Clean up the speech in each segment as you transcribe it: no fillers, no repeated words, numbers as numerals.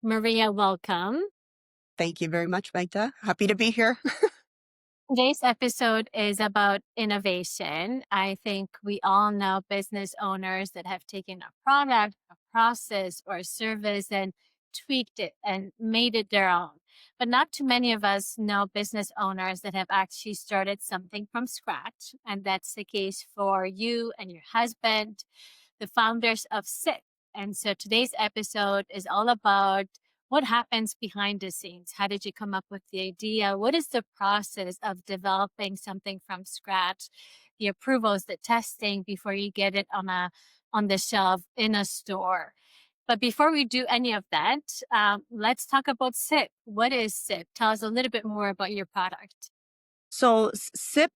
Maria, welcome. Thank you very much, Magda. Happy to be here. Today's episode is about innovation. I think we all know business owners that have taken a product, a process, or a service and tweaked it and made it their own. But not too many of us know business owners that have actually started something from scratch. And that's the case for you and your husband, the founders of Siip. And so today's episode is all about what happens behind the scenes. How did you come up with the idea? What is the process of developing something from scratch? The approvals, the testing before you get it on the shelf in a store. But before we do any of that, let's talk about Siip. What is Siip? Tell us a little bit more about your product. So Siip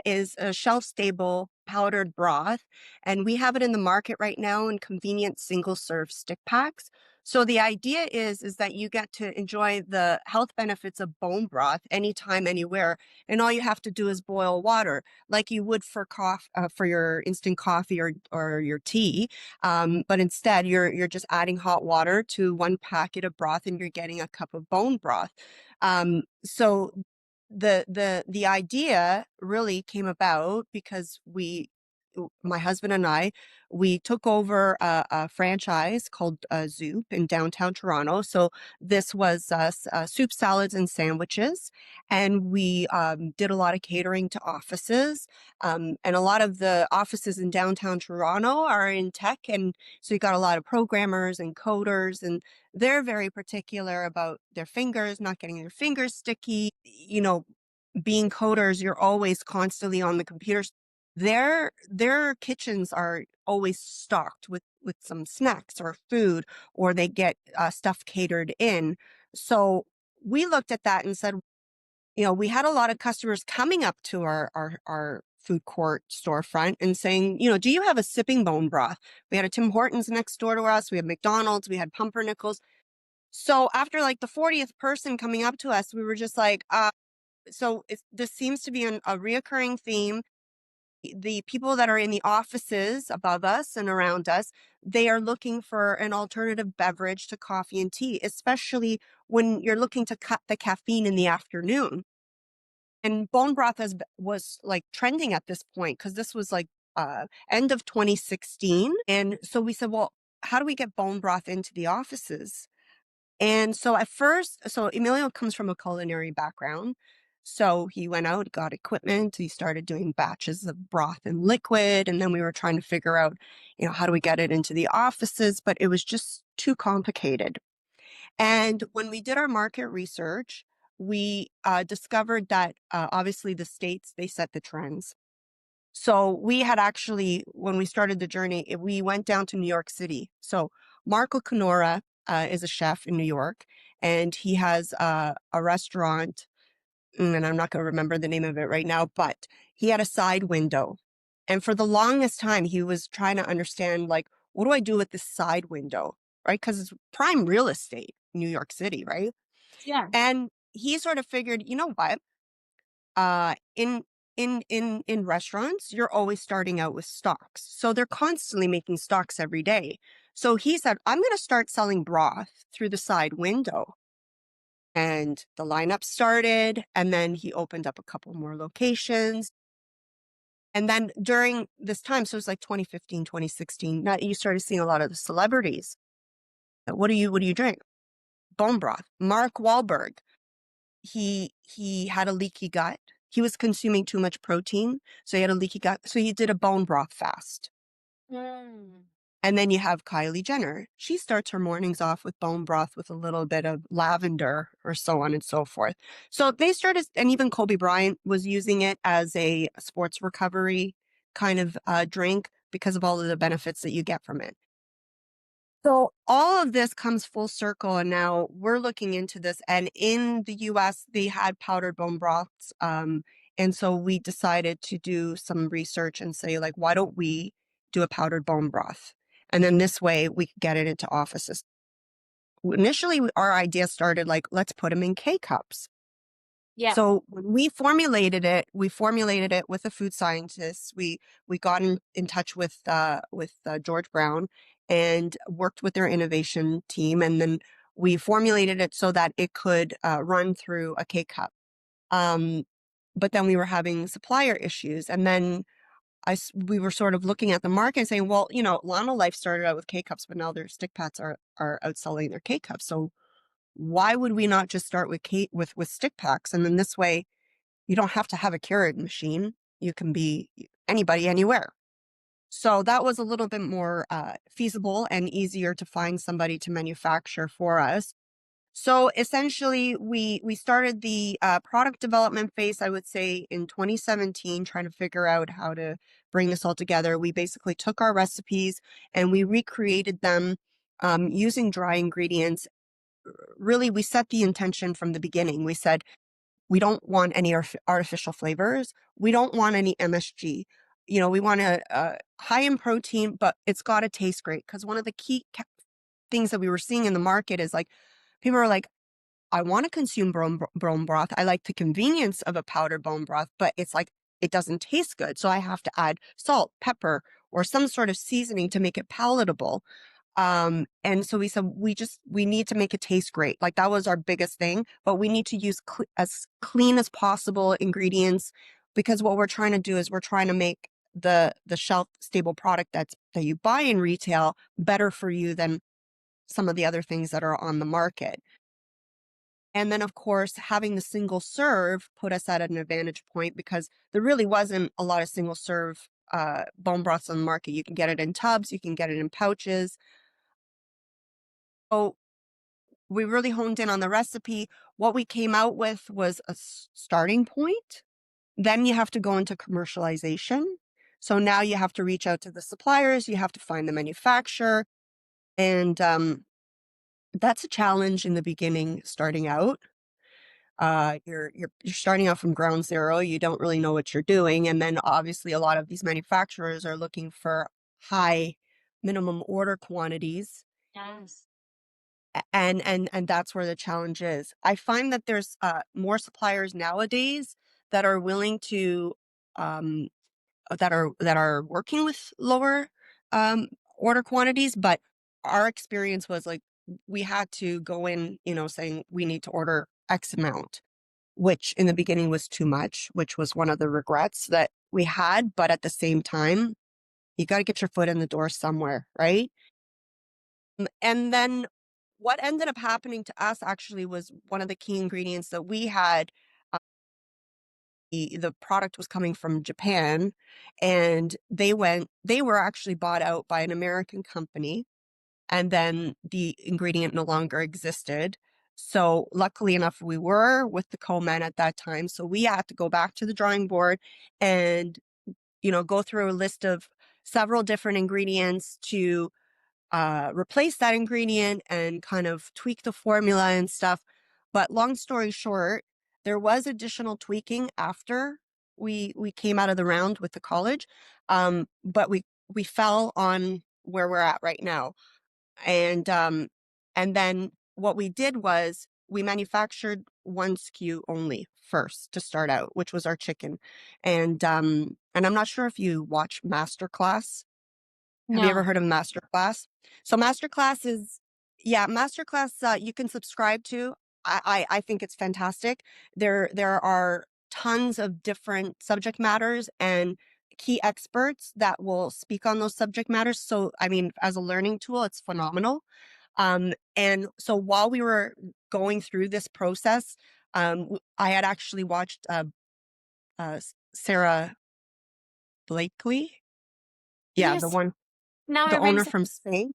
is a shelf-stable powdered broth, and we have it in the market right now in convenient single-serve stick packs. So the idea is that you get to enjoy the health benefits of bone broth anytime, anywhere, and all you have to do is boil water, like you would for for your instant coffee or your tea. But instead, you're just adding hot water to one packet of broth, and you're getting a cup of bone broth. So the idea really came about because my husband and I, we took over a franchise called Zoop in downtown Toronto. So this was soup, salads, and sandwiches, and we did a lot of catering to offices. And a lot of the offices in downtown Toronto are in tech, and so you got a lot of programmers and coders, and they're very particular about their fingers, not getting their fingers sticky. Being coders, you're always constantly on the computer. Their kitchens are always stocked with some snacks or food, or they get stuff catered in. So we looked at that and said, we had a lot of customers coming up to our food court storefront and saying, do you have a sipping bone broth? We had a Tim Hortons next door to us. We had McDonald's. We had Pumpernickel's. So after like the 40th person coming up to us, we were just like, this seems to be a reoccurring theme. The people that are in the offices above us and around us, they are looking for an alternative beverage to coffee and tea, especially when you're looking to cut the caffeine in the afternoon. And bone broth was like trending at this point because this was like end of 2016. And so we said, well, how do we get bone broth into the offices? And so Emilio comes from a culinary background. So he went out, got equipment. He started doing batches of broth and liquid. And then we were trying to figure out, how do we get it into the offices? But it was just too complicated. And when we did our market research, we discovered that obviously the States, they set the trends. So we had actually, when we started the journey, we went down to New York City. So Marco Canora is a chef in New York, and he has a restaurant, and I'm not going to remember the name of it right now, but he had a side window. And for the longest time, he was trying to understand, like, what do I do with this side window, right? Because it's prime real estate, New York City, right? Yeah. And he sort of figured, you know what? Uh, in in restaurants, you're always starting out with stocks. So they're constantly making stocks every day. So he said, I'm going to start selling broth through the side window. And the lineup started, and then he opened up a couple more locations. And then during this time, so it was like 2015, 2016, now you started seeing a lot of the celebrities. What do you drink? Bone broth. Mark Wahlberg, he had a leaky gut. He was consuming too much protein, so he had a leaky gut. So he did a bone broth fast. Mm. And then you have Kylie Jenner. She starts her mornings off with bone broth with a little bit of lavender or so on and so forth. So they started, and even Kobe Bryant was using it as a sports recovery kind of drink because of all of the benefits that you get from it. So all of this comes full circle, and now we're looking into this. And in the US, they had powdered bone broths. And so we decided to do some research and say, like, why don't we do a powdered bone broth? And then this way we could get it into offices. Initially, our idea started like, let's put them in K cups. Yeah. So when we formulated it with a food scientist. We got in touch with George Brown and worked with their innovation team. And then We formulated it so that it could run through a K cup. Um, but then we were having supplier issues. And then we were sort of looking at the market and saying, well, Lana Life started out with K cups, but now their stick pats are outselling their K cups. So why would we not just start with with stick packs? And then this way, you don't have to have a Keurig machine. You can be anybody, anywhere. So that was a little bit more feasible and easier to find somebody to manufacture for us. So essentially, we started the product development phase, I would say, in 2017, trying to figure out how to bring this all together. We basically took our recipes and we recreated them using dry ingredients. Really, we set the intention from the beginning. We said, we don't want any artificial flavors. We don't want any MSG. We want a high in protein, but it's got to taste great. Because one of the key things that we were seeing in the market is like, people are like, I want to consume bone broth. I like the convenience of a powdered bone broth, but it's like, it doesn't taste good. So I have to add salt, pepper, or some sort of seasoning to make it palatable. And so we said, we need to make it taste great. Like that was our biggest thing, but we need to use as clean as possible ingredients, because what we're trying to do is we're trying to make the shelf stable product that you buy in retail better for you than some of the other things that are on the market. And then, of course, having the single serve put us at an advantage point, because there really wasn't a lot of single serve bone broths on the market. You can get it in tubs, you can get it in pouches. So we really honed in on the recipe. What we came out with was a starting point. Then you have to go into commercialization. So now you have to reach out to the suppliers, you have to find the manufacturer. And that's a challenge in the beginning, starting out. You're starting out from ground zero. You don't really know what you're doing. And then obviously a lot of these manufacturers are looking for high minimum order quantities. Yes. And that's where the challenge is. I find that there's more suppliers nowadays that are willing to um, that are working with lower um, order quantities, but our experience was like, we had to go in, saying we need to order X amount, which in the beginning was too much, which was one of the regrets that we had. But at the same time, you got to get your foot in the door somewhere, right? And then what ended up happening to us actually was one of the key ingredients that we had. The product was coming from Japan, and they were actually bought out by an American company, and then the ingredient no longer existed. So luckily enough, we were with the co-man at that time. So we had to go back to the drawing board and, go through a list of several different ingredients to replace that ingredient and kind of tweak the formula and stuff. But long story short, there was additional tweaking after we came out of the round with the college, but we fell on where we're at right now. And then what we did was we manufactured one SKU only first to start out, which was our chicken. And I'm not sure if you watch Masterclass. Have you ever No. heard of Masterclass? So Masterclass is, yeah, Masterclass, you can subscribe to. I think it's fantastic. There are tons of different subject matters and key experts that will speak on those subject matters. So, I mean, as a learning tool, it's phenomenal. And so while we were going through this process, I had actually watched Sarah Blakely. Yeah, Yes. Now it the rings. owner from Spain.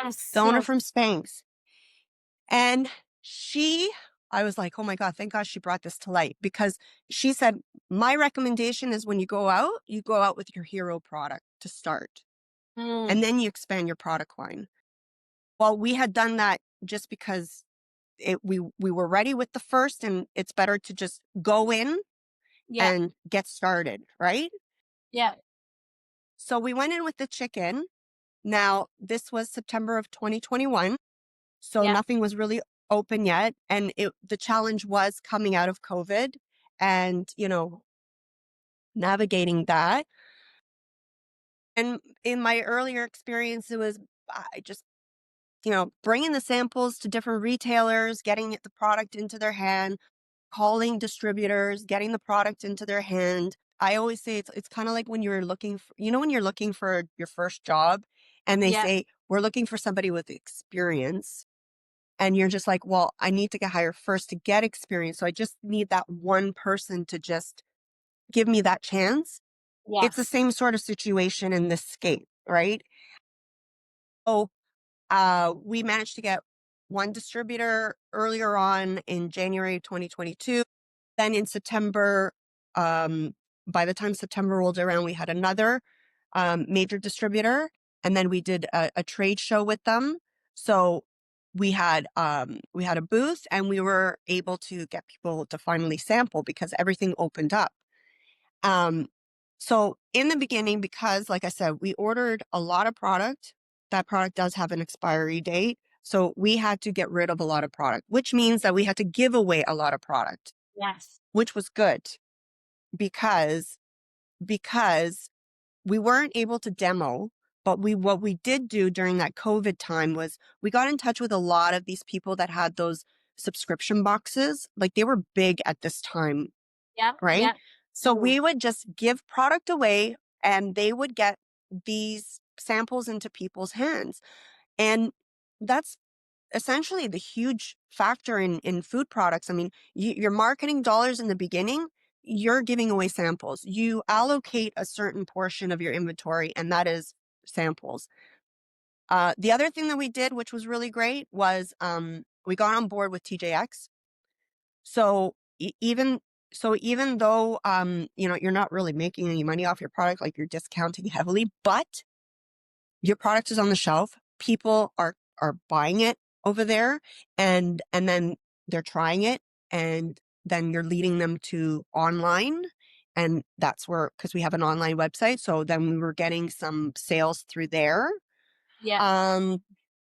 The Yes. owner Yes. from Spanx. And I was like, oh my God, thank God she brought this to light, because she said, my recommendation is when you go out with your hero product to start, Mm. and then you expand your product line. Well, we had done that just because we were ready with the first, and it's better to just go in Yeah. and get started, right? Yeah. So we went in with the chicken. Now, this was September of 2021. So Yeah. nothing was really open yet. And the challenge was coming out of COVID and, navigating that. And in my earlier experience, it was, I just bringing the samples to different retailers, getting the product into their hand, calling distributors, getting the product into their hand. I always say it's kind of like when you're looking for, when you're looking for your first job and they Yeah. say, we're looking for somebody with experience. And you're just like, well, I need to get hired first to get experience. So I just need that one person to just give me that chance. It's the Yes. same sort of situation in this skate, right? So we managed to get one distributor earlier on in January 2022. Then in September, um, by the time September rolled around, we had another major distributor, and then we did a trade show with them. So we had a booth, and we were able to get people to finally sample because everything opened up. Um, so in the beginning, because like I said, we ordered a lot of product, that product does have an expiry date. So we had to get rid of a lot of product, which means that we had to give away a lot of product, Yes. which was good because because we weren't able to demo, but we what we did do during that COVID time was we got in touch with a lot of these people that had those subscription boxes. Like they were big at this time, Yeah. right? Yeah. So Mhm. we would just give product away and they would get these samples into people's hands. And that's essentially the huge factor in food products. I mean, your marketing dollars in the beginning, you're giving away samples. You allocate a certain portion of your inventory, and that is samples. The other thing that we did, which was really great, was we got on board with TJX. So even though you're not really making any money off your product, like you're discounting heavily, but your product is on the shelf. People are buying it over there and then they're trying it and then you're leading them to online. And that's where, because we have an online website. So then we were getting some sales through there. Yeah. Um,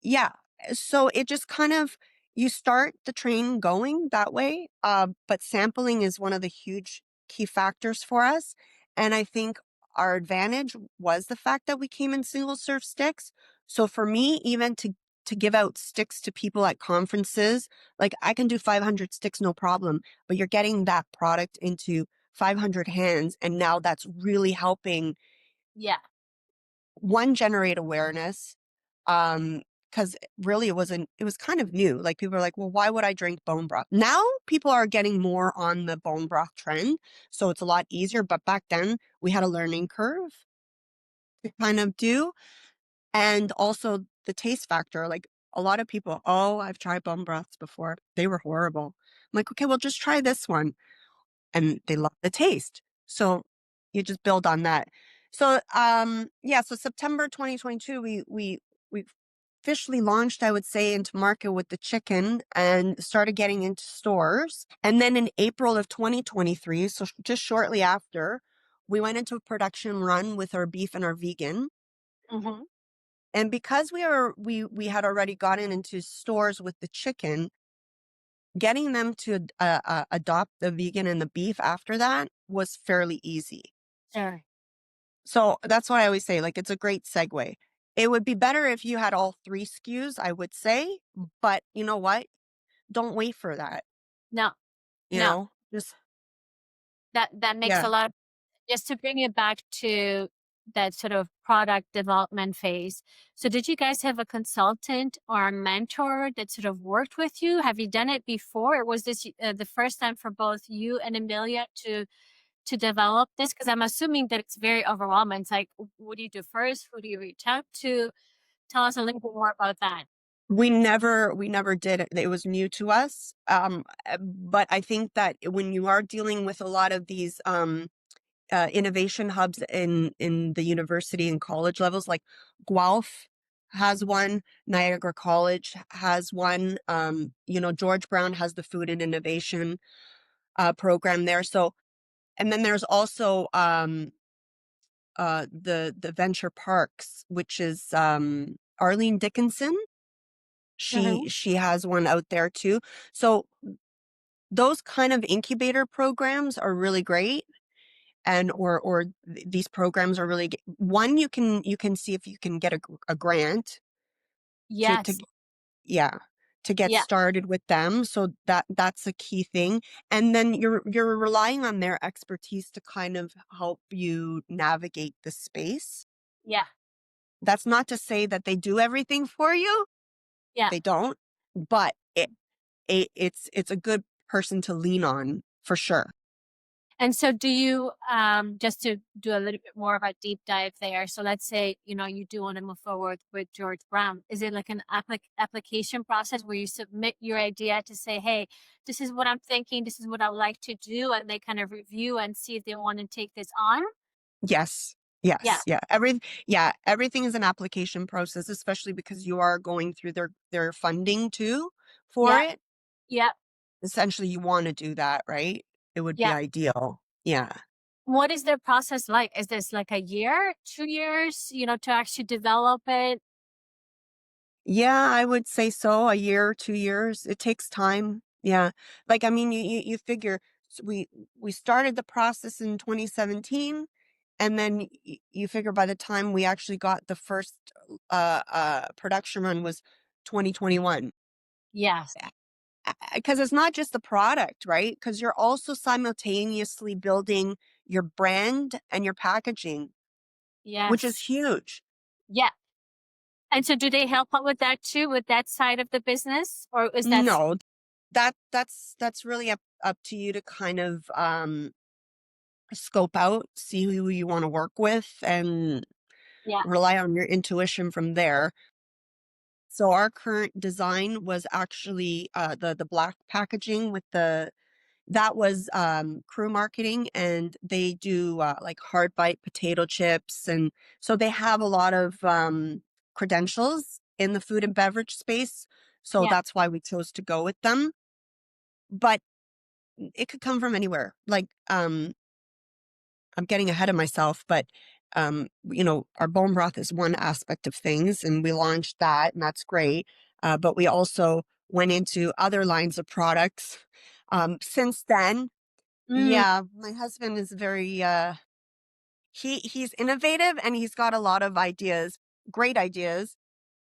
yeah. So it just kind of, you start the train going that way. But sampling is one of the huge key factors for us. And I think our advantage was the fact that we came in single serve sticks. So for me, even to give out sticks to people at conferences, like I can do 500 sticks, no problem, but you're getting that product into 500 hands. And now that's really helping Yeah. one, generate awareness. Because really it was kind of new. Like people are like, well, why would I drink bone broth? Now people are getting more on the bone broth trend. So it's a lot easier. But back then we had a learning curve to kind of do. And also the taste factor. Like a lot of people, oh, I've tried bone broths before. They were horrible. I'm like, okay, well, just try this one and they love the taste. So you just build on that. So yeah, so September 2022 we officially launched, I would say, into market with the chicken and started getting into stores. And then in April of 2023, so just shortly after, we went into a production run with our beef and our vegan. Hmm. And because we had already gotten into stores with the chicken, getting them to adopt the vegan and the beef after that was fairly easy. Sure. So that's what I always say. Like, it's a great segue. It would be better if you had all three SKUs, I would say. But you know what? Don't wait for that. No. You No. know, just, That makes yeah. a lot. Just to bring it back to that sort of product development phase. So did you guys have a consultant or a mentor that sort of worked with you? Have you done it before? Or was this the first time for both you and Amelia to develop this? Because I'm assuming that it's very overwhelming. It's like, what do you do first? Who do you reach out to? Tell us a little bit more about that. We never did it. It was new to us. But I think that when you are dealing with a lot of these, innovation hubs in the university and college levels. Like Guelph has one, Niagara College has one. George Brown has the Food and Innovation program there. So, and then there's also the Venture Parks, which is Arlene Dickinson. Hmm. She has one out there too. So those kind of incubator programs are really great. And these programs are really one, you can see if you can get a grant to Yes. Yeah, to get Yeah. started with them, so that's a key thing, and then you're relying on their expertise to kind of help you navigate the space. Yeah. That's not to say that they do everything for you, Yeah. they don't, but it's a good person to lean on for sure. And so do you, just to do a little bit more of a deep dive there. So let's say, you do want to move forward with George Brown. Is it like an application process where you submit your idea to say, hey, this is what I'm thinking, this is what I would like to do, and they kind of review and see if they want to take this on? Yes. Yeah. Yes, yeah, everything is an application process, especially because you are going through their funding too for Yeah. it. Yeah. Essentially, you wanna do that, right? It would be Yeah. ideal. Yeah. What is their process like? Is this like a year, 2 years, to actually develop it? Yeah, I would say so, a year, 2 years. It takes time. Yeah. Like, I mean, you figure we started the process in 2017, and then you figure by the time we actually got the first, production run was 2021. Yes. Because it's not just the product, right? Because 'Cause you're also simultaneously building your brand and your packaging, which is Yes. huge. Yeah. And so do they help out with that too, with that side of the business? Or is that No, that's really up to you to kind of, scope out, see who you wanna work with, and yeah, rely on your intuition from there. So our current design was actually, the black packaging with the that was, Crew Marketing, and they do, like, hard bite potato chips, and so they have a lot of, credentials in the food and beverage space, so yeah, that's why we chose to go with them, but it could come from anywhere. Like, I'm getting ahead of myself, but our bone broth is one aspect of things, and we launched that, and that's great. But we also went into other lines of products. Since then, mm, yeah, my husband is very he's innovative and he's got a lot of ideas, great ideas.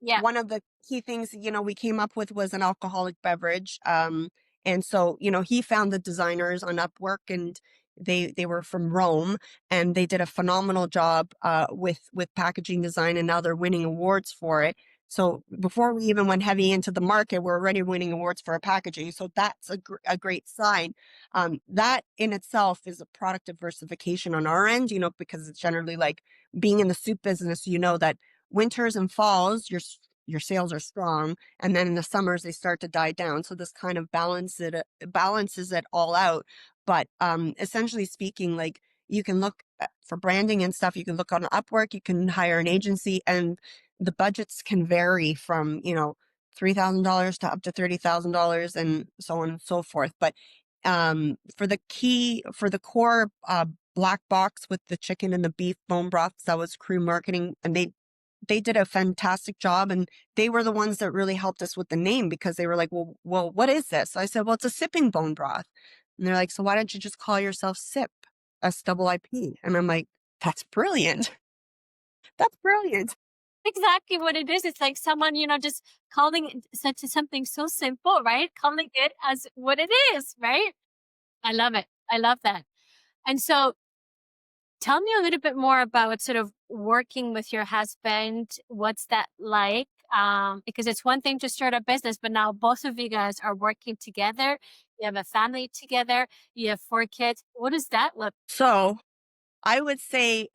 yeah, One of the key things, we came up with was an alcoholic beverage. And so, he found the designers on Upwork, and they were from Rome, and they did a phenomenal job with packaging design, and now they're winning awards for it. So before we even went heavy into the market, we're already winning awards for our packaging. So that's a great sign. That in itself is a product diversification on our end, because it's generally like being in the soup business, that winters and falls, your sales are strong, and then in the summers they start to die down. So this kind of balances it all out. But essentially speaking, like you can look for branding and stuff. You can look on Upwork. You can hire an agency, and the budgets can vary from $3,000 to up to $30,000, and so on and so forth. But for the core black box with the chicken and the beef bone broths, that was Crew Marketing, and they did a fantastic job, and they were the ones that really helped us with the name, because they were like, well, what is this? So I said, well, it's a sipping bone broth. And they're like, so why don't you just call yourself Sip, SIIP? And I'm like, that's brilliant. That's brilliant. exactly what it is. It's like someone, just calling it such something so simple, right? Calling it as what it is, right? I love it. I love that. And so tell me a little bit more about sort of working with your husband. What's that like? Because it's one thing to start a business, but now both of you guys are working together. You have a family together. You have 4 kids. What does that look? So I would say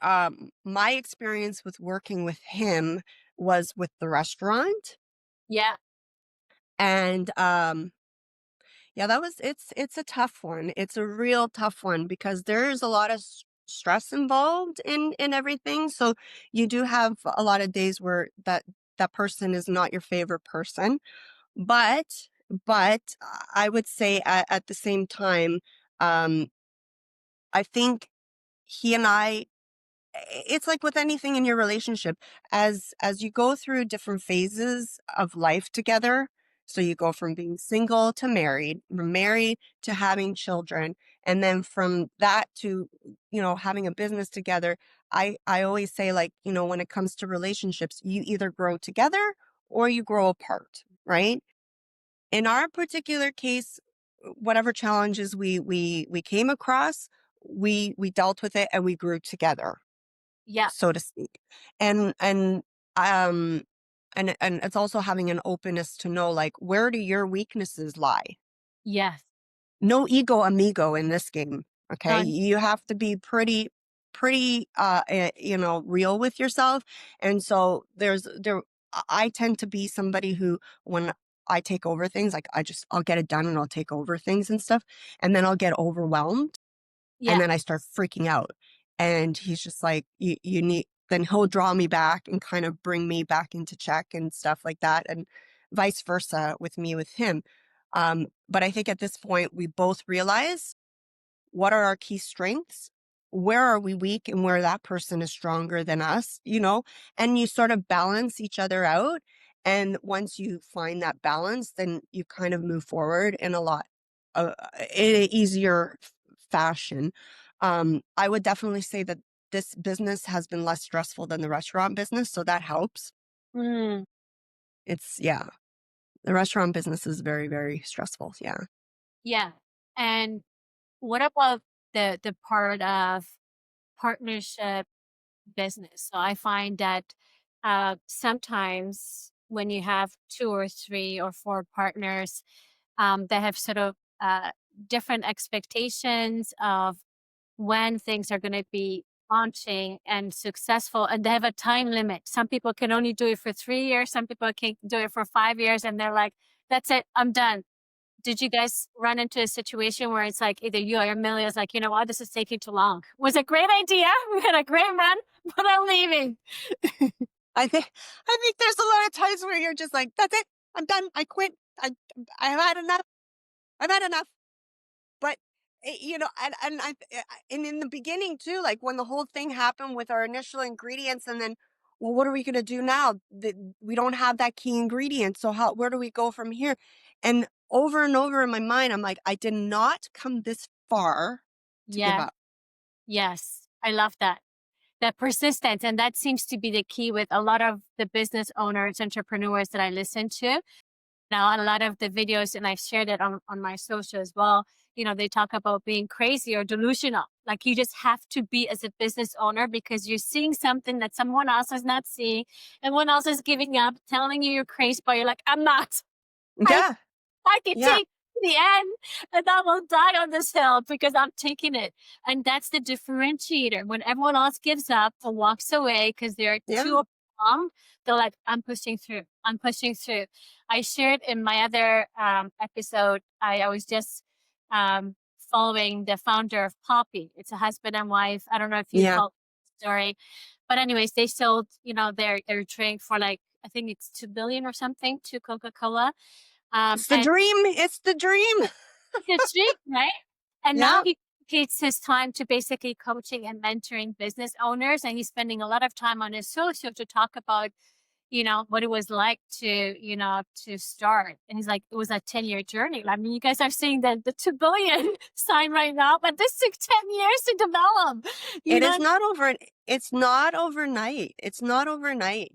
my experience with working with him was with the restaurant. Yeah, And yeah, it's a tough one. It's a real tough one, because there's a lot of stress involved in everything. So you do have a lot of days where that person is not your favorite person. But I would say at the same time, um, I think he and I it's like with anything in your relationship, as you go through different phases of life together. So you go from being single to married, from married to having children, and then from that to having a business together. I always say, like, when it comes to relationships, you either grow together or you grow apart. right? In our particular case, whatever challenges we came across, we dealt with it and we grew together, Yeah. so to speak. And um and it's also having an openness to know, like, where do your weaknesses lie? Yes. No ego amigo in this game. Okay. None. You have to be pretty real with yourself. And so I tend to be somebody who, when I take over things, like, I'll get it done and I'll take over things and stuff, and then I'll get overwhelmed, and Yeah. then I start freaking out. And he's just like, you need, then he'll draw me back and kind of bring me back into check and stuff like that. And vice versa with me with him. But I think at this point, we both realize what are our key strengths? Where are we weak and where that person is stronger than us, and you sort of balance each other out. And once you find that balance, then you kind of move forward in a lot in an easier fashion. I would definitely say that this business has been less stressful than the restaurant business. So that helps. Mm, Yeah, the restaurant business is very, very stressful. Yeah. yeah. And what about the part of partnership business? So I find that sometimes when you have two or three or four partners, they have sort of different expectations of when things are going to be launching and successful, and they have a time limit. Some people can only do it for 3 years, some people can do it for 5 years, and they're like, that's it, I'm done. Did you guys run into a situation where it's like either you or Amelia is like, you know what, this is taking too long? Was a great idea. We had a great run, but I'm leaving. I think there's a lot of times where you're just like, that's it. I'm done. I quit. I've had enough. I've had enough. But and in the beginning too, like when the whole thing happened with our initial ingredients, and then, well, what are we going to do now? We don't have that key ingredient. So where do we go from here? And over in my mind, I'm like, I did not come this far to give Yeah. up. Yes. I love that. That persistence. And that seems to be the key with a lot of the business owners, entrepreneurs that I listen to. Now, a lot of the videos, and I've shared it on my social as well, they talk about being crazy or delusional. Like you just have to be as a business owner because you're seeing something that someone else is not seeing. And one else is giving up, telling you you're crazy, but you're like, I'm not. I Yeah. I can Yeah. take the end and I will die on this hill because I'm taking it. And that's the differentiator. When everyone else gives up or walks away because they're Yeah. too overwhelmed, they're like, I'm pushing through. I'm pushing through. I shared in my other episode, I was just following the founder of Poppy. It's a husband and wife. I don't know if you Yeah. follow the story. But anyways, they sold, their drink for like, I think it's 2 billion or something to Coca-Cola. It's the And dream. It's the dream. it's cheap, right? And now Yeah. he dedicates his time to basically coaching and mentoring business owners. And he's spending a lot of time on his social to talk about, what it was like to start. And he's like, it was a 10-year journey. I mean, you guys are seeing the 2 billion sign right now, but this took 10 years to develop, you It is know? not over. It's not overnight. It's not overnight.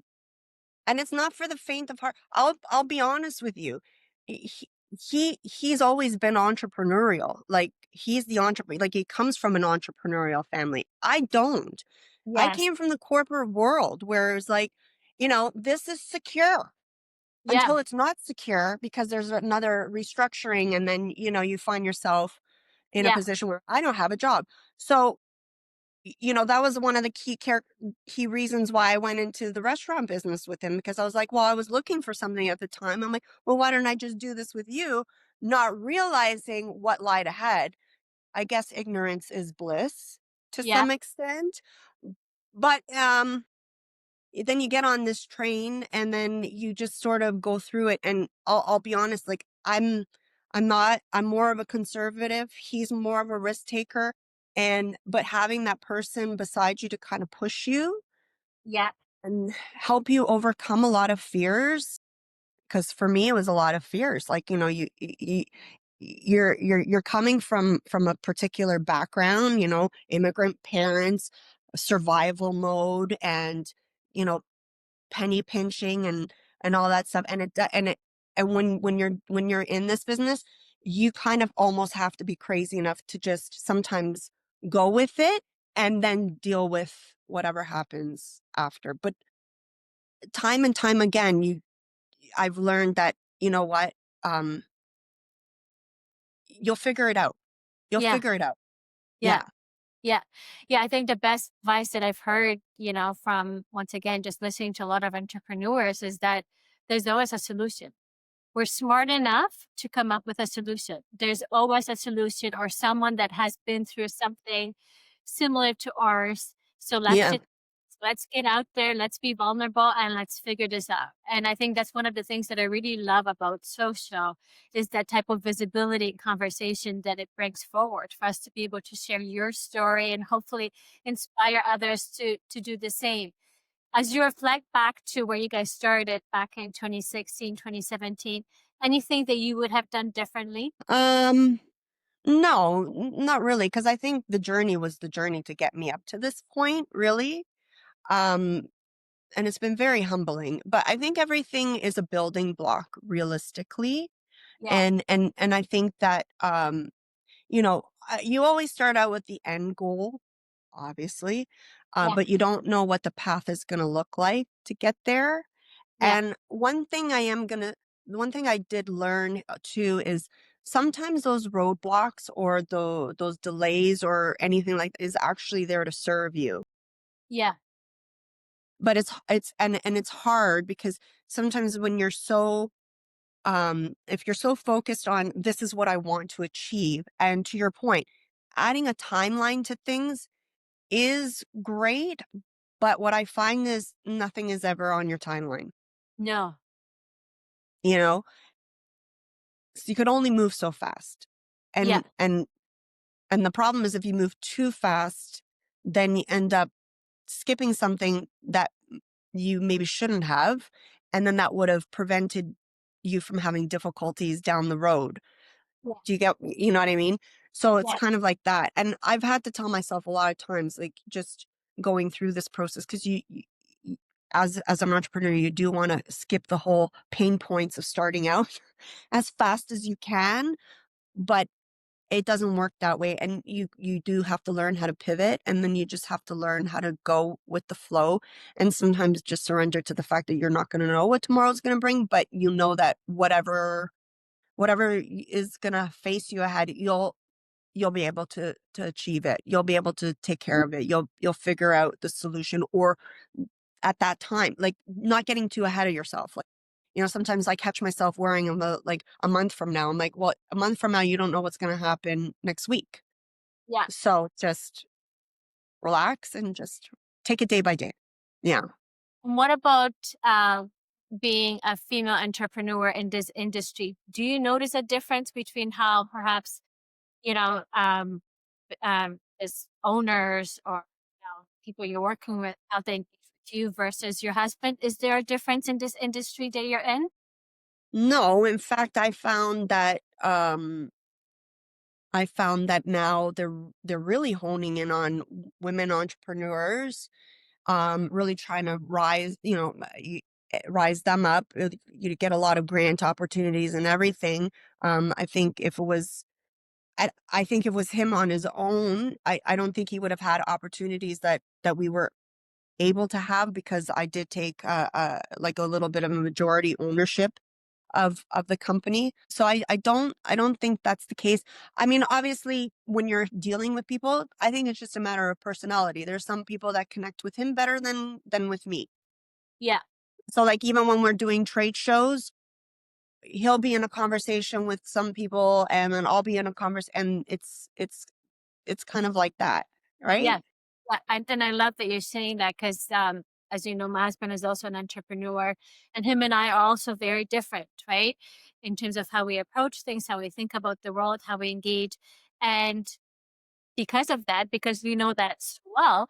And it's not for the faint of heart. I'll be honest with you. He's always been entrepreneurial. Like, he's the entrepreneur. Like, he comes from an entrepreneurial family. I don't. I Yes. came from the corporate world where it's like, this is secure Yeah. until it's not secure because there's another restructuring, and then you find yourself in a Yeah. position where I don't have a job. So that was one of the key reasons why I went into the restaurant business with him, because I was like, well, I was looking for something at the time. I'm like, well, why don't I just do this with you? Not realizing what lied ahead. I guess ignorance is bliss to Yeah. some extent. But then you get on this train and then you just sort of go through it. And I'll be honest, like, I'm more of a conservative. He's more of a risk taker. But having that person beside you to kind of push you Yeah. and help you overcome a lot of fears. Because for me, it was a lot of fears. Like, you're coming from a particular background, immigrant parents, survival mode, and, you know, penny pinching and all that stuff. And And when you're in this business, you kind of almost have to be crazy enough to just sometimes go with it and then deal with whatever happens after. But time and time again, I've learned that, you know what, um, you'll figure it out. You'll Yeah. figure it out. Yeah. Yeah. Yeah. Yeah. I think the best advice that I've heard, from once again, just listening to a lot of entrepreneurs is that there's always a solution. We're smart enough to come up with a solution. There's always a solution or someone that has been through something similar to ours. So Yeah. let's get out there, let's be vulnerable and let's figure this out. And I think that's one of the things that I really love about social is that type of visibility and conversation that it brings forward for us to be able to share your story and hopefully inspire others to do the same. As you reflect back to where you guys started back in 2016, 2017, anything that you would have done differently? Um, no, not really, because I think the journey was the journey to get me up to this point, really. Um, and it's been very humbling, but I think everything is a building block realistically. Yeah, And I think that, you always start out with the end goal, obviously, yeah, but you don't know what the path is going to look like to get there. yeah, And one thing I did learn too is sometimes those roadblocks or those delays or anything like is actually there to serve you. yeah, But and it's hard because sometimes when you're so if you're so focused on this is what I want to achieve, and to your point, adding a timeline to things is great, but what I find is nothing is ever on your timeline. no, You know, so you could only move so fast. yeah, And the problem is if you move too fast, then you end up skipping something that you maybe shouldn't have, and then that would have prevented you from having difficulties down the road. yeah, Do you know what I mean? So it's yeah, kind of like that. And I've had to tell myself a lot of times, like just going through this process, because as an entrepreneur, you do want to skip the whole pain points of starting out as fast as you can, but it doesn't work that way. And you do have to learn how to pivot, and then you just have to learn how to go with the flow, and sometimes just surrender to the fact that you're not going to know what tomorrow's going to bring, but you know that whatever is going to face you ahead, you'll be able to achieve it. You'll be able to take care of it. You'll figure out the solution, or at that time, like not getting too ahead of yourself. Like, sometimes I catch myself worrying about like a month from now. I'm like, well, a month from now, you don't know what's going to happen next week. yeah. So just relax and just take it day by day. Yeah. And what about being a female entrepreneur in this industry? Do you notice a difference between how perhaps, you know, as owners or people you're working with, how they engage with you versus your husband? Is there a difference in this industry that you're in? No, in fact, I found that now they're really honing in on women entrepreneurs, really trying to rise them up. You get a lot of grant opportunities and everything. I think if it was I think if it was him on his own, I don't think he would have had opportunities that we were able to have, because I did take like a little bit of a majority ownership of the company. So I don't think that's the case. I mean, obviously, when you're dealing with people, I think it's just a matter of personality. There's some people that connect with him better than with me. Yeah, So like even when we're doing trade shows, he'll be in a conversation with some people and then I'll be in a conversation, and it's kind of like that, right? yeah. And I love that you're saying that because, as you know, my husband is also an entrepreneur, and him and I are also very different, right? In terms of how we approach things, how we think about the world, how we engage. And because of that, because we know that so well,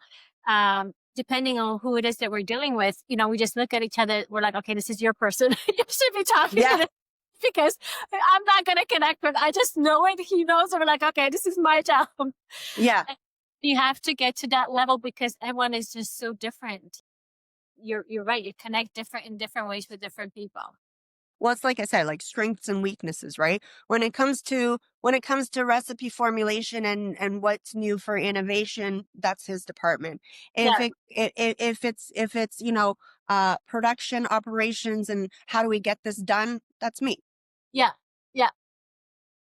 depending on who it is that we're dealing with, we just look at each other. We're like, okay, this is your person. You should be talking to Yeah, this because I'm not going to connect with. I just know it. He knows. And we're like, okay, this is my job. yeah. You have to get to that level because everyone is just so different. You're right. You connect different in different ways with different people. Well, it's like I said, like strengths and weaknesses, right? When it comes to recipe formulation and what's new for innovation, that's his department. Yeah, If it's production operations and how do we get this done, that's me. yeah, yeah.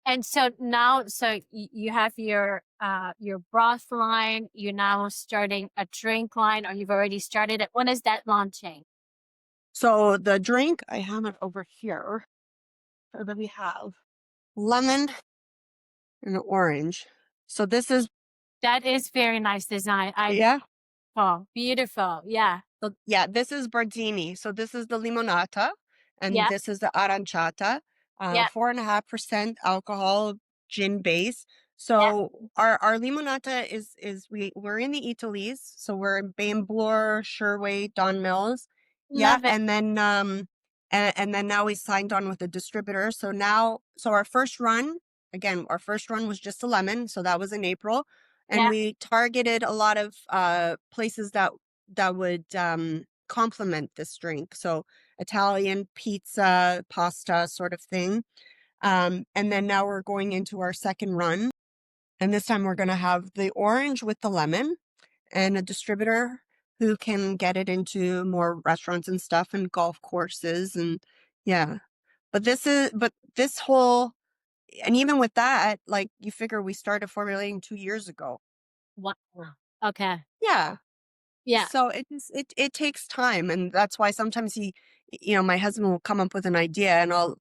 And so now, so you have your broth line. You're now starting a drink line, or you've already started it. When is that launching? So the drink, I have it over here. So that we have lemon and orange. So this is, That is very nice design. I yeah, Oh, beautiful. Yeah. So yeah, this is Bardini. So this is the limonata, and yeah, this is the aranciata, yeah, 4.5% alcohol, gin base. yeah. So our limonata is we're in the Italies, so we're in Bamblor, Sherway, Don Mills, yeah, Love it. and then now we signed on with a distributor. So now, so our first run, again, our first run was just a lemon, so that was in April, and Yeah. we targeted a lot of places that would complement this drink. So Italian pizza, pasta sort of thing. And then now we're going into our second run. And this time we're going to have the orange with the lemon and a distributor who can get it into more restaurants and stuff and golf courses. And yeah, but this whole, and even with that, like you figure we started formulating 2 years ago. Wow. Okay. Yeah. Yeah. So it takes time, and that's why sometimes my husband will come up with an idea, and I'll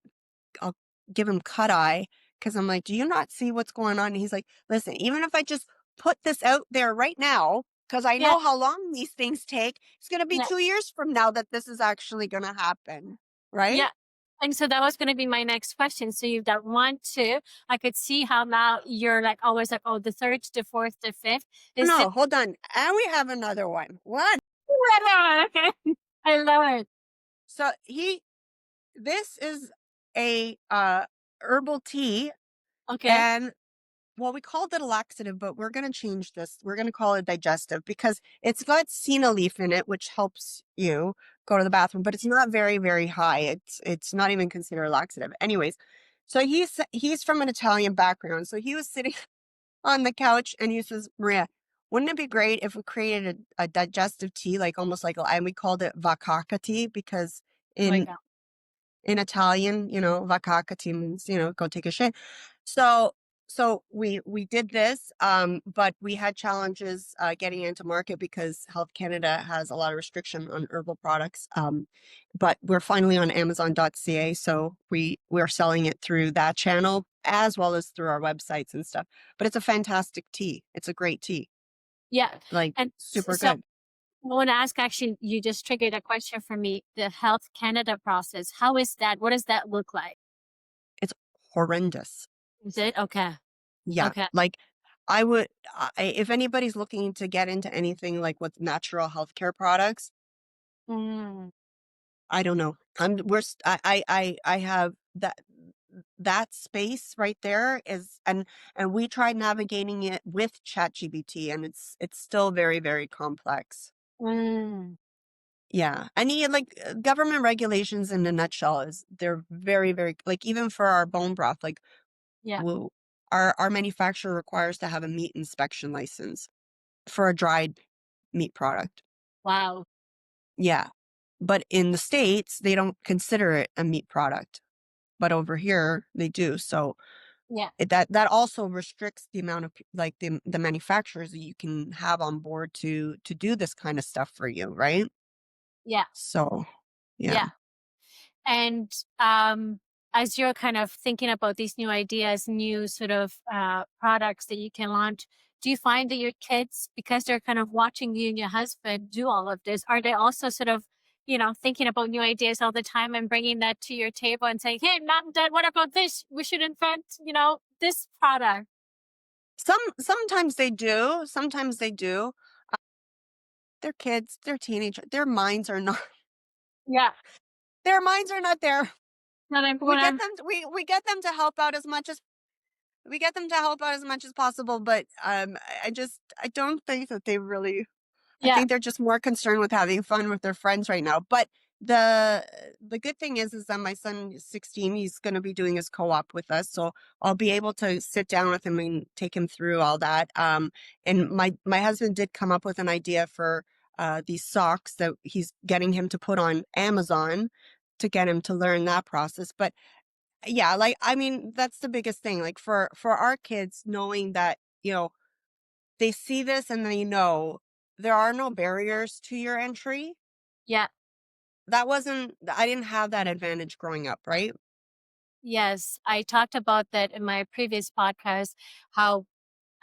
give him cut eye because I'm like, do you not see what's going on? And he's like, listen, even if I just put this out there right now, because I Yeah. know how long these things take, it's going to be Yeah. 2 years from now that this is actually going to happen, right? Yeah. And so that was going to be my next question. So you've done one, two. I could see how now you're like always like, oh, the third, the fourth, the fifth. Is it? No, hold on, and we have another one. What? Okay. I love it. So this is a herbal tea, Okay. and well, we called it a laxative, but we're going to change this. We're going to call it digestive because it's got senna leaf in it, which helps you go to the bathroom, but it's not very, very high. It's not even considered a laxative. Anyways, so he's from an Italian background. So he was sitting on the couch and he says, Maria, wouldn't it be great if we created a digestive tea, like almost like, and we called it vacca tea because Oh my in God. in Italian, vacca means, go take a shit. So we did this, but we had challenges getting into market because Health Canada has a lot of restriction on herbal products. But we're finally on Amazon.ca, so we're selling it through that channel as well as through our websites and stuff. But it's a fantastic tea. It's a great tea, Yeah. like And super so good. I want to ask, actually, you just triggered a question for me. The Health Canada process. How is that? What does that look like? It's horrendous. Is it? Okay. Yeah, Okay. like if anybody's looking to get into anything like with natural healthcare products, Mm, I don't know. I have that space right there is, and we tried navigating it with ChatGPT, and it's still very, very complex. mm, Yeah. And like government regulations in a nutshell is they're very, very, like even for our bone broth, like yeah. we'll, our manufacturer requires to have a meat inspection license for a dried meat product. Wow. Yeah. But in the States, they don't consider it a meat product. But over here, they do. So Yeah. that also restricts the amount of like the manufacturers that you can have on board to do this kind of stuff for you, right? Yeah. So yeah. Yeah. And as you're kind of thinking about these new ideas, new sort of products that you can launch, do you find that your kids, because they're kind of watching you and your husband do all of this, are they also sort of, thinking about new ideas all the time and bringing that to your table and saying, "Hey, mom, dad, what about this? We should invent, this product." Sometimes they do. Sometimes they do. They're kids. They're teenage. Their minds are not. Yeah. Their minds are not there. What I'm, We what get I'm, them. We get them to help out as much as we get them to help out as much as possible. But I don't think that they really. I yeah. think they're just more concerned with having fun with their friends right now. But the the good thing is that my son is 16, he's gonna be doing his co-op with us, so I'll be able to sit down with him and take him through all that, and my husband did come up with an idea for, these socks that he's getting him to put on Amazon to get him to learn that process, but yeah, like, I mean, that's the biggest thing, like, for our kids, knowing that, they see this and they know there are no barriers to your entry. Yeah. That wasn't I didn't have that advantage growing up, right? Yes. I talked about that in my previous podcast, how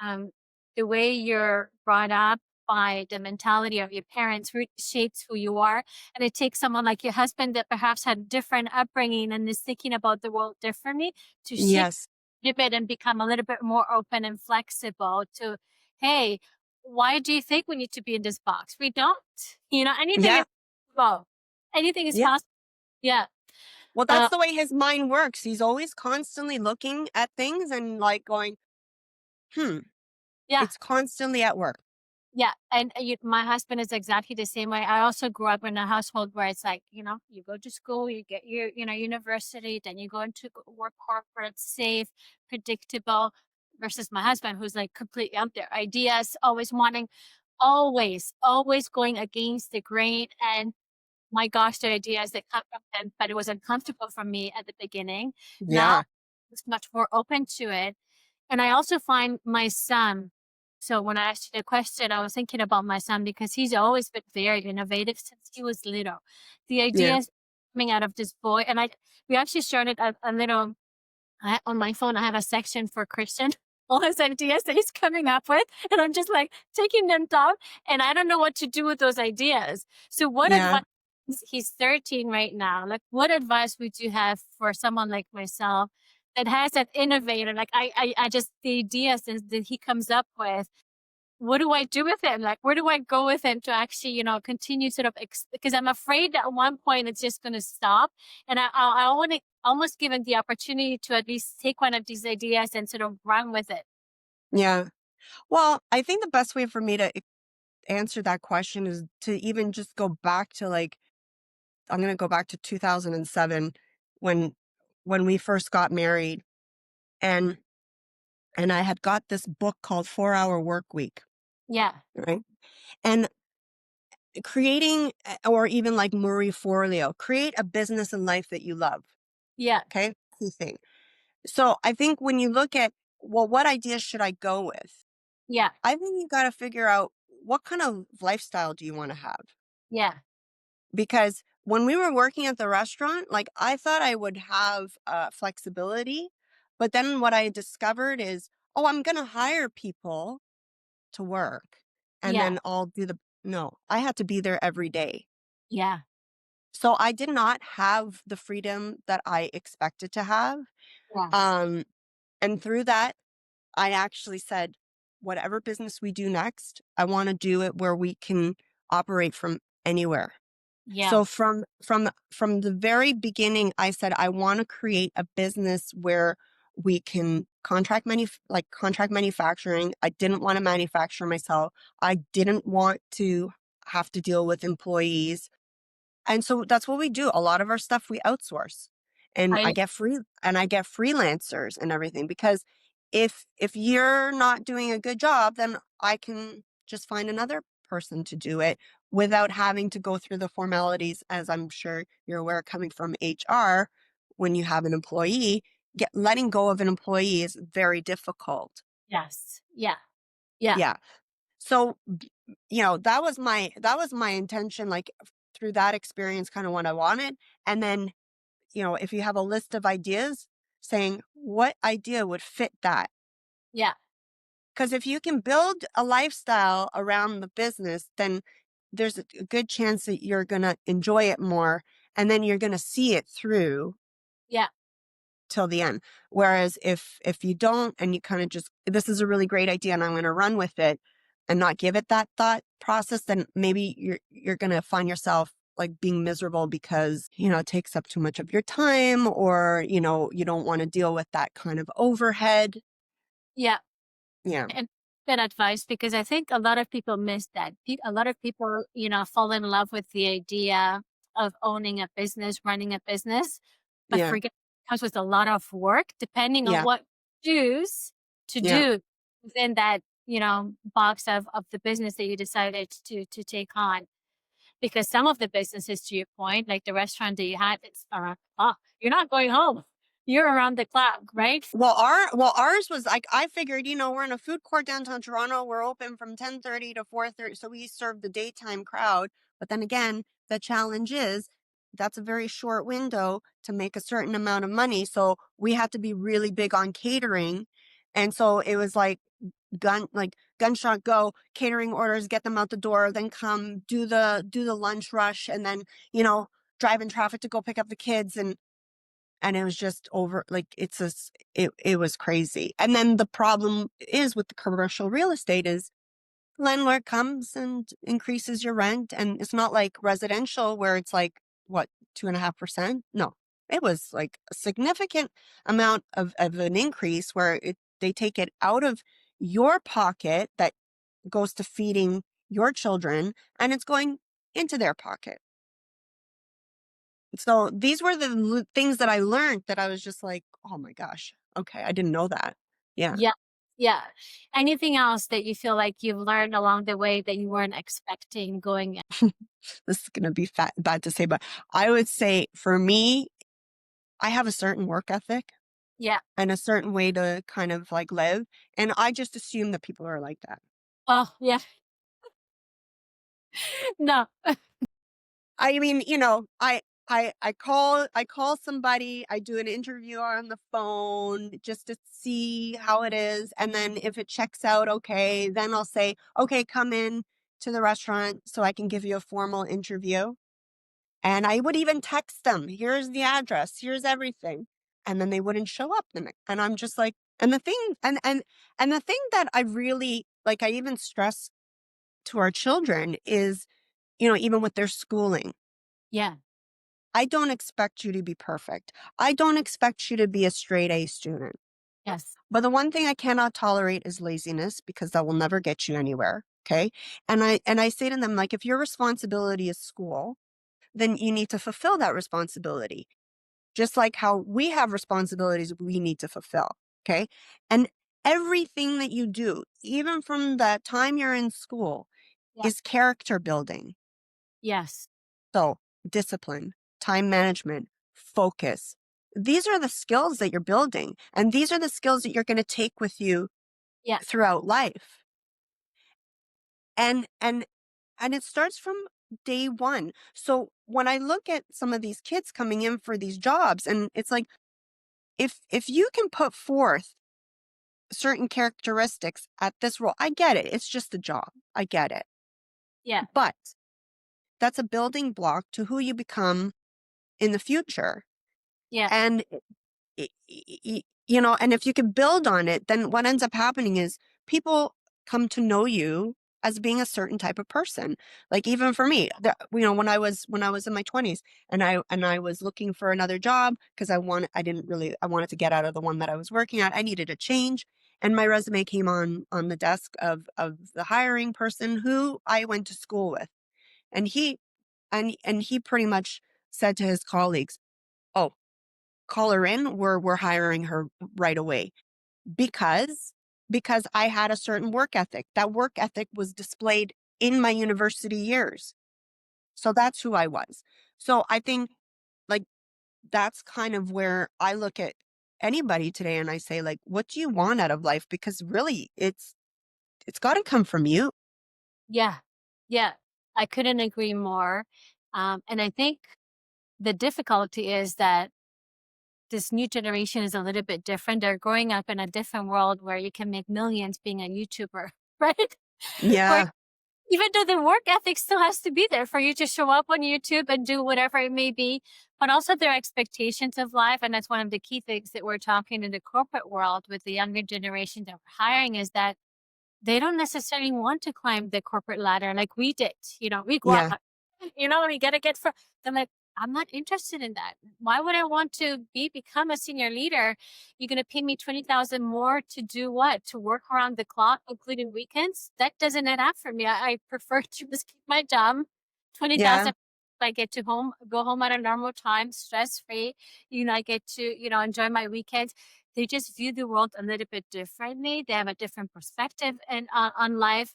um, the way you're brought up by the mentality of your parents shapes who you are. And it takes someone like your husband that perhaps had different upbringing and is thinking about the world differently to shift Yes. a bit and become a little bit more open and flexible to, hey, why do you think we need to be in this box? We don't. Anything Yeah. is possible. Anything is Yeah. possible. Yeah. Well, Uh, that's the way his mind works. He's always constantly looking at things and, like, going, "Hmm." yeah. It's constantly at work. Yeah, and, my husband is exactly the same way. I also grew up in a household where it's like, you go to school, you get your, university, then you go into work corporate, safe, predictable, versus my husband who's like completely out there. Ideas, always wanting, always going against the grain. And my gosh, the ideas that come from him, but it was uncomfortable for me at the beginning. Now, Yeah. it's much more open to it. And I also find my son, so when I asked you the question, I was thinking about my son because he's always been very innovative since he was little. The Yeah. ideas coming out of this boy, and we actually started a little on my phone. I have a section for Christian, all his ideas that he's coming up with, and I'm just like taking them down, and I don't know what to do with those ideas. So, what Yeah. advice? He's 13 right now. Like, what advice would you have for someone like myself that has that innovator? Like, I just the ideas that he comes up with, what do I do with it? Like, where do I go with it to actually, continue sort of because I'm afraid that at one point it's just going to stop. And I want to almost give him the opportunity to at least take one of these ideas and sort of run with it. Yeah. Well, I think the best way for me to answer that question is to even just go back to, like, I'm gonna go back to 2007 when we first got married, and I had got this book called 4 Hour Work Week, Yeah. right? And creating, or even like Marie Forleo, create a business and life that you love. Yeah. Okay. Key thing. So I think when you look at, well, what ideas should I go with? Yeah. I think you got to figure out what kind of lifestyle do you want to have? Yeah. Because when we were working at the restaurant, like, I thought I would have flexibility. But then what I discovered is, oh, I'm going to hire people to work and Yeah. then I'll do no, I had to be there every day. Yeah. So I did not have the freedom that I expected to have. Yeah. Um, and through that, I actually said, whatever business we do next, I want to do it where we can operate from anywhere. Yeah. So from the very beginning, I said, I want to create a business where we can contract manufacturing. I didn't want to manufacture myself. I didn't want to have to deal with employees. And so that's what we do. A lot of our stuff we outsource. And I I get freelancers and everything, because if you're not doing a good job, then I can just find another person to do it without having to go through the formalities, as I'm sure you're aware, coming from HR. When you have an employee, letting go of an employee is very difficult. yes. Yeah. Yeah. Yeah. So, that was my intention, like, through that experience, kind of what I wanted. And then, if you have a list of ideas, saying what idea would fit that. Yeah. Because if you can build a lifestyle around the business, then there's a good chance that you're going to enjoy it more, and then you're going to see it through Yeah. till the end. Whereas if you don't, and you kind of just, this is a really great idea and I'm going to run with it and not give it that thought process, then maybe you're going to find yourself like being miserable because, it takes up too much of your time, or, you don't want to deal with that kind of overhead. Yeah. Yeah. And good advice because I think a lot of people miss that. A lot of people, fall in love with the idea of owning a business, running a business, but Yeah. forget it comes with a lot of work depending on Yeah. what you choose to Yeah. do within that, box of the business that you decided to take on. Because some of the businesses, to your point, like the restaurant that you had, it's around the clock. You're not going home. You're around the clock, right? Ours was like, I figured, we're in a food court downtown Toronto. We're open from 10:30 to 4:30, so we serve the daytime crowd. But then again, the challenge is that's a very short window to make a certain amount of money. So we had to be really big on catering. And so it was like gunshot go, catering orders, get them out the door, then come do the lunch rush, and then, you know, drive in traffic to go pick up the kids, and it was just over, like, it was crazy. And then the problem is with the commercial real estate is landlord comes and increases your rent, and it's not like residential where it's like, what, 2.5%? No, it was like a significant amount of an increase where they take it out of your pocket that goes to feeding your children, and it's going into their pocket. So these were the things that I learned that I was just like, oh my gosh, okay, I didn't know that. Yeah. Yeah. Yeah. Anything else that you feel like you've learned along the way that you weren't expecting going in? This is going to be bad to say, but I would say for me, I have a certain work ethic Yeah. and a certain way to kind of like live. And I just assume that people are like that. Oh, yeah. No. I mean, I call somebody, I do an interview on the phone just to see how it is. And then if it checks out, okay, then I'll say, okay, come in to the restaurant so I can give you a formal interview. And I would even text them, here's the address, here's everything. And then they wouldn't show up and I'm just like, and the thing that I really like, I even stress to our children is, even with their schooling, Yeah. I don't expect you to be perfect. I don't expect you to be a straight A student. Yes. But the one thing I cannot tolerate is laziness because that will never get you anywhere. Okay. And I say to them, like, if your responsibility is school, then you need to fulfill that responsibility. Just like how we have responsibilities we need to fulfill. Okay. And everything that you do, even from the time you're in school, Yeah. is character building. Yes. So, discipline, time management, focus. These are the skills that you're building, and these are the skills that you're going to take with you Yeah. throughout life. And it starts from day one. So, when I look at some of these kids coming in for these jobs, and it's like, if you can put forth certain characteristics at this role, I get it. It's just a job. I get it. Yeah. But that's a building block to who you become in the future. Yeah. And and if you can build on it, then what ends up happening is people come to know you as being a certain type of person. Like, even for me, when I was in my 20s, and I was looking for another job because I wanted to get out of the one that I was working at. I needed a change. And my resume came on the desk of the hiring person who I went to school with. And he pretty much said to his colleagues, "Oh, call her in. We're hiring her right away." Because I had a certain work ethic. That work ethic was displayed in my university years. So that's who I was. So I think, like, that's kind of where I look at anybody today and I say, like, what do you want out of life? Because really it's got to come from you. Yeah. Yeah. I couldn't agree more. And I think the difficulty is that this new generation is a little bit different. They're growing up in a different world where you can make millions being a YouTuber, right? Where Yeah. even though the work ethic still has to be there for you to show up on YouTube and do whatever it may be, but also their expectations of life. And that's one of the key things that we're talking in the corporate world with the younger generation that we're hiring is that they don't necessarily want to climb the corporate ladder like we did. We go Yeah. out, we gotta get for I'm like, I'm not interested in that. Why would I want to become a senior leader? You're gonna pay me 20,000 more to do what? To work around the clock, including weekends? That doesn't add up for me. I prefer to just keep my job, Yeah. 20,000 I get to go home at a normal time, stress free. I get to, enjoy my weekends. They just view the world a little bit differently. They have a different perspective and on life.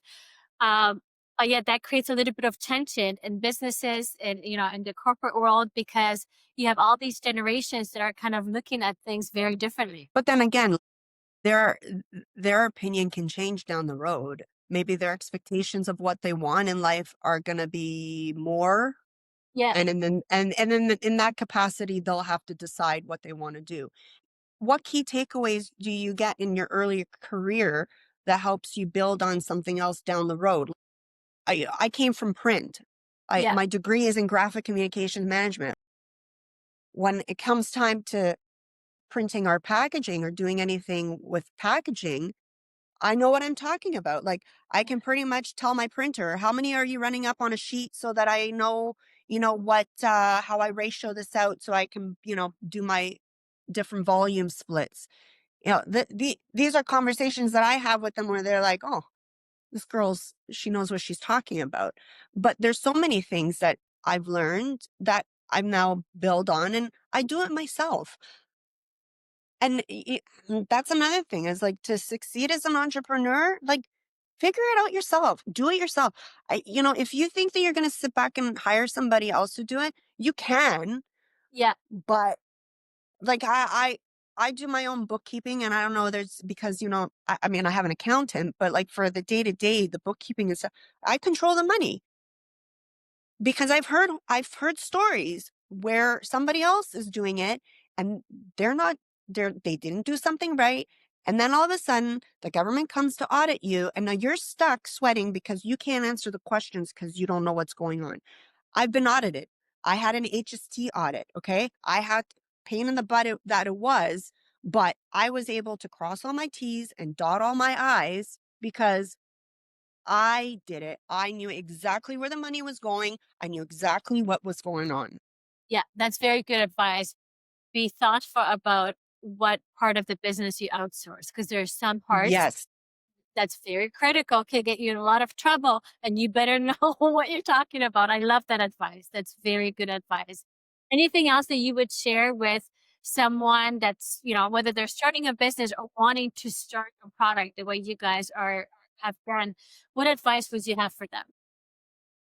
Um, but yeah, that creates a little bit of tension in businesses and, in the corporate world, because you have all these generations that are kind of looking at things very differently. But then again, their their opinion can change down the road. Maybe their expectations of what they want in life are going to be more, Yeah. and then in that capacity they'll have to decide what they want to do. What key takeaways do you get in your early career that helps you build on something else down the road? I came from print. Yeah. My degree is in graphic communications management. When it comes time to printing our packaging or doing anything with packaging, I know what I'm talking about. Like, I can pretty much tell my printer, how many are you running up on a sheet so that I know, what, how I ratio this out so I can, do my different volume splits. These are conversations that I have with them where they're like, oh, she knows what she's talking about. But there's so many things that I've learned that I'm now build on, and I do it myself. And that's another thing is like, to succeed as an entrepreneur, like, figure it out yourself, do it yourself. If you think that you're going to sit back and hire somebody else to do it, you can, Yeah. but like, I do my own bookkeeping, and I don't know, there's because, I mean, I have an accountant, but like for the day to day, the bookkeeping and stuff, I control the money. Because I've heard stories where somebody else is doing it, and they're not they didn't do something right, and then all of a sudden the government comes to audit you, and now you're stuck sweating because you can't answer the questions because you don't know what's going on. I've been audited. I had an HST audit, okay? I had pain in the butt that it was, but I was able to cross all my T's and dot all my I's because I did it. I knew exactly where the money was going. I knew exactly what was going on. Yeah. That's very good advice. Be thoughtful about what part of the business you outsource, because there's some parts Yes. that's very critical, can get you in a lot of trouble, and you better know what you're talking about. I love that advice. That's very good advice. Anything else that you would share with someone that's, whether they're starting a business or wanting to start a product the way you guys have done? What advice would you have for them?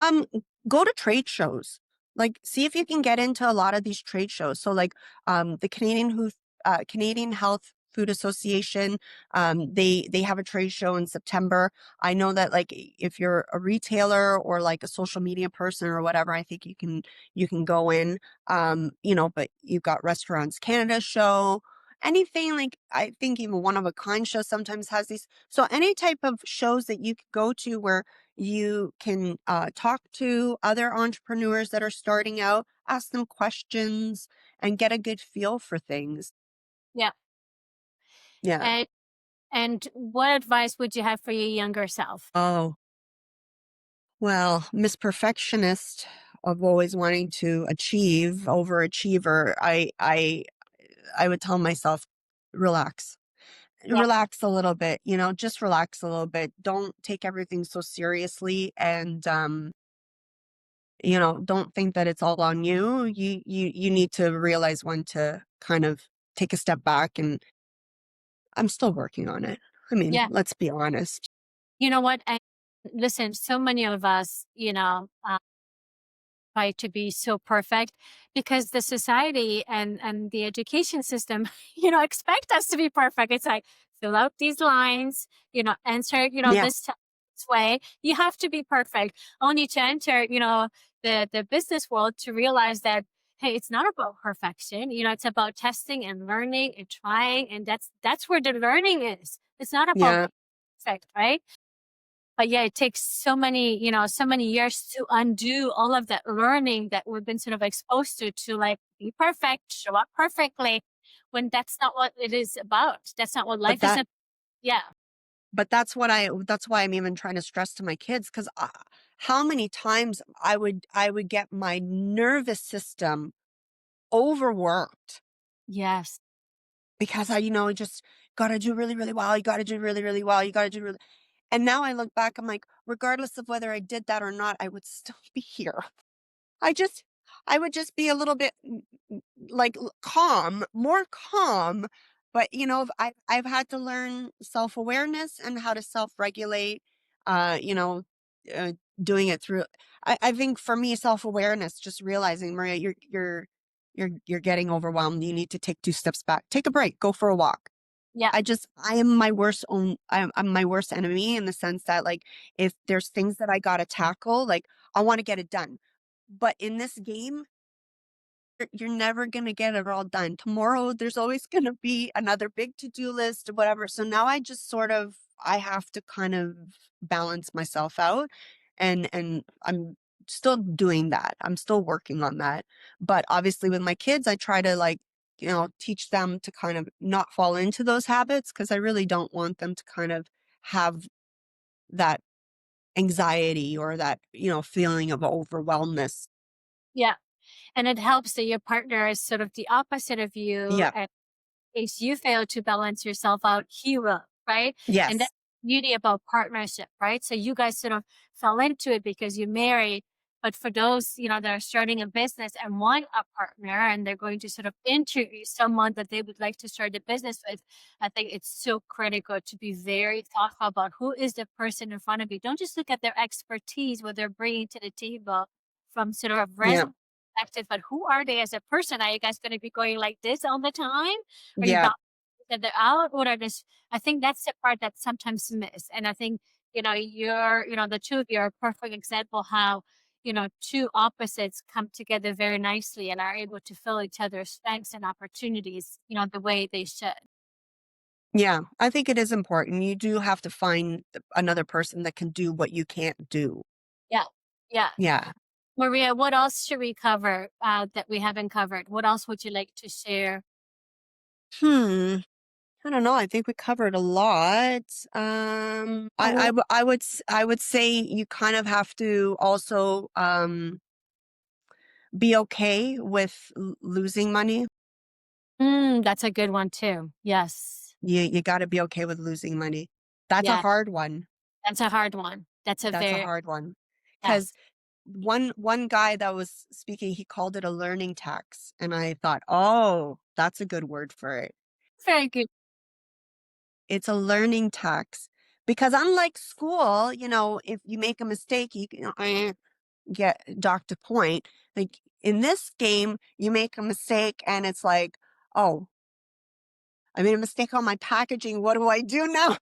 Um, Go to trade shows. Like, see if you can get into a lot of these trade shows. So, like, the Canadian Health Food Association, they have a trade show in September. I know that, like, if you're a retailer or like a social media person or whatever, I think you can go in. But you've got Restaurants Canada show. Anything, like, I think even One of a Kind show sometimes has these. So any type of shows that you could go to where you can talk to other entrepreneurs that are starting out, ask them questions, and get a good feel for things. Yeah. Yeah. And what advice would you have for your younger self? Oh, well, Miss Perfectionist of always wanting to achieve, overachiever. I would tell myself, relax. Yeah. Relax a little bit, just relax a little bit. Don't take everything so seriously, and don't think that it's all on you. You need to realize when to kind of take a step back, and I'm still working on it. I mean, Yeah. let's be honest. You know what? And listen, so many of us, try to be so perfect, because the society and the education system, expect us to be perfect. It's like, fill out these lines, answer, Yeah, this way. You have to be perfect. Only to enter, the business world to realize that, hey, it's not about perfection. It's about testing and learning and trying, and that's where the learning is. It's not about yeah, perfect, right? But yeah, it takes so many years to undo all of that learning that we've been sort of exposed to like, be perfect, show up perfectly, when that's not what it is about. That's not what but life is that about. Yeah. that's why I'm even trying to stress to my kids, because how many times I would get my nervous system overworked Yes. because I just gotta do really, really well. You gotta do really, really well. You gotta do really. And now I look back, I'm like, regardless of whether I did that or not, I would still be here. I just I would just be a little bit like calm, more calm. But I've had to learn self-awareness and how to self-regulate, uh, you know, uh, doing it through I think for me, self-awareness, just realizing, Maria, you're getting overwhelmed. You need to take 2 steps back. Take a break, go for a walk. Yeah. I am my worst own I'm my worst enemy in the sense that, like, if there's things that I gotta tackle, like, I wanna get it done. But in this game, you're never gonna get it all done. Tomorrow, there's always gonna be another big to-do list or whatever. So now I have to kind of balance myself out, and I'm still doing that. I'm still working on that. But obviously with my kids, I try to, like, teach them to kind of not fall into those habits because I really don't want them to kind of have that anxiety or that, feeling of overwhelmness. Yeah. And it helps that your partner is sort of the opposite of you, Yeah. and case you fail to balance yourself out, he will, right? And that's Yes. the beauty about partnership, right? So you guys sort of fell into it because you married. But for those, that are starting a business and want a partner and they're going to sort of interview someone that they would like to start a business with, I think it's so critical to be very thoughtful about who is the person in front of you. Don't just look at their expertise, what they're bringing to the table from sort of Yeah. resume perspective, but who are they as a person? Are you guys going to be going like this all the time? Are you Yeah. about that they're out? What are this? I think that's the part that's sometimes missed. And I think, the two of you are a perfect example how, two opposites come together very nicely and are able to fill each other's strengths and opportunities, the way they should. Yeah, I think it is important. You do have to find another person that can do what you can't do. Yeah. Yeah. Yeah. Maria, what else should we cover that we haven't covered? What else would you like to share? Hmm. I don't know. I think we covered a lot. Oh, I would say you kind of have to also be okay with losing money. that's a good one too. Yes. You got to be okay with losing money. That's a Yeah. hard one. That's a hard one. That's a That's a very, hard one. Because yes. one guy that was speaking, he called it a learning tax, and I thought, oh, that's a good word for it. Very good. It's a learning tax because unlike school, if you make a mistake, you can get docked a point. Like in this game, you make a mistake and it's like, oh, I made a mistake on my packaging. What do I do now?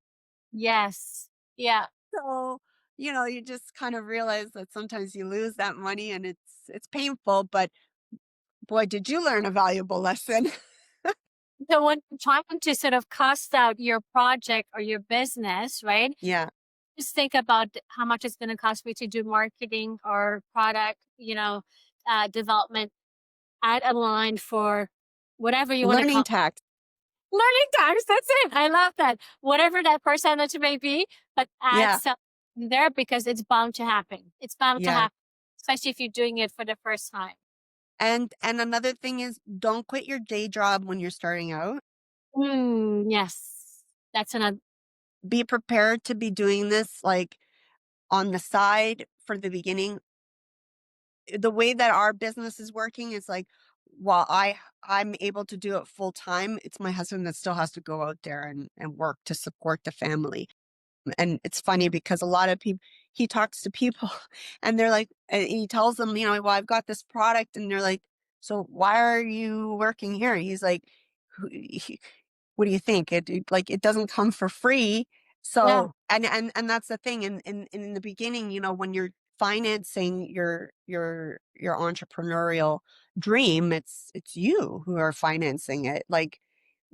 Yes. Yeah. So, you just kind of realize that sometimes you lose that money and it's painful, but boy, did you learn a valuable lesson. So when trying to sort of cost out your project or your business, right? Yeah. Just think about how much it's going to cost me to do marketing or product, development. Add a line for whatever you want to Learning call tax. learning tax. That's it. I love that. Whatever that percentage may be, but add Yeah. some there because it's bound to happen. It's bound to Yeah. happen, especially if you're doing it for the first time. And another thing is don't quit your day job when you're starting out. Yes. That's another. Be prepared to be doing this like on the side for the beginning. The way that our business is working is like while I'm able to do it full time, it's my husband that still has to go out there and work to support the family. And it's funny because a lot of people he talks to people and they're like he tells them, well, I've got this product and they're like, so why are you working here? He's like, what do you think? Like it doesn't come for free. Yeah. So and that's the thing. In the beginning, when you're financing your entrepreneurial dream, it's you who are financing it. Like,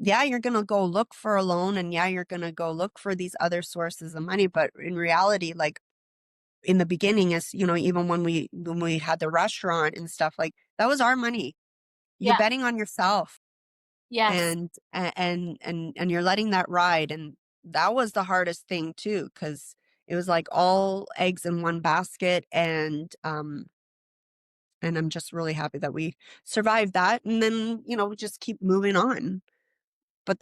yeah, you're gonna go look for a loan and yeah, you're gonna go look for these other sources of money. But in reality, like in the beginning, as even when we had the restaurant and stuff, like that was our money. You're Yeah. betting on yourself Yes. and you're letting that ride. And that was the hardest thing too, because it was like all eggs in one basket. And I'm just really happy that we survived that. And then, we just keep moving on. But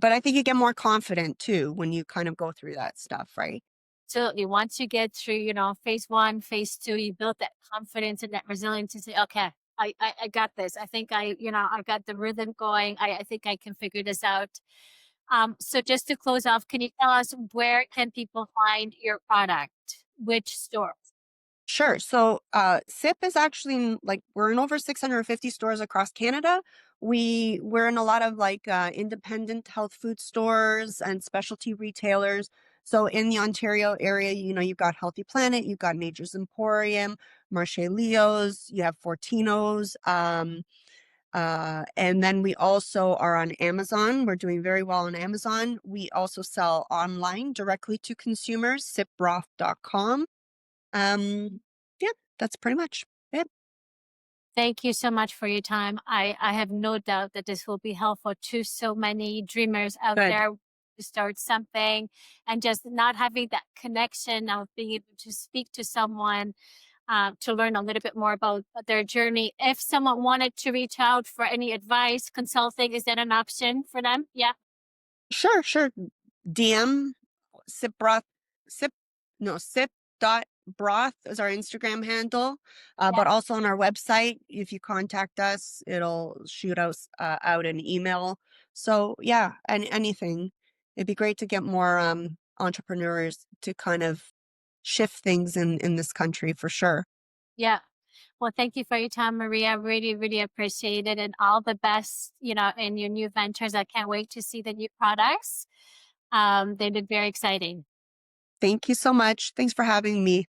I think you get more confident too when you kind of go through that stuff, right? Absolutely. Once you get through, phase one, phase two, you build that confidence and that resilience to say, okay, I got this. I think I've got the rhythm going. I think I can figure this out. So just to close off, can you tell us where can people find your product? Which store? Sure. So, Siip is actually we're in over 650 stores across Canada. We're in a lot of independent health food stores and specialty retailers. So in the Ontario area, you've got Healthy Planet, you've got Nature's Emporium, Marche Leo's, you have Fortino's, and then we also are on Amazon. We're doing very well on Amazon. We also sell online directly to consumers, sipbroth.com. Yeah, that's pretty much it. Thank you so much for your time. I have no doubt that this will be helpful to so many dreamers out Good. there to start something and just not having that connection of being able to speak to someone to learn a little bit more about their journey. If someone wanted to reach out for any advice, consulting, is that an option for them? Yeah. Sure, sure. DM sip broth, sip, no, sip dot broth is our Instagram handle. Yeah. But also on our website, if you contact us, it'll shoot us out an email. So yeah, and anything. It'd be great to get more entrepreneurs to kind of shift things in this country for sure. Yeah. Well, thank you for your time, Maria. Really, really appreciate it. And all the best, in your new ventures. I can't wait to see the new products. They look very exciting. Thank you so much. Thanks for having me.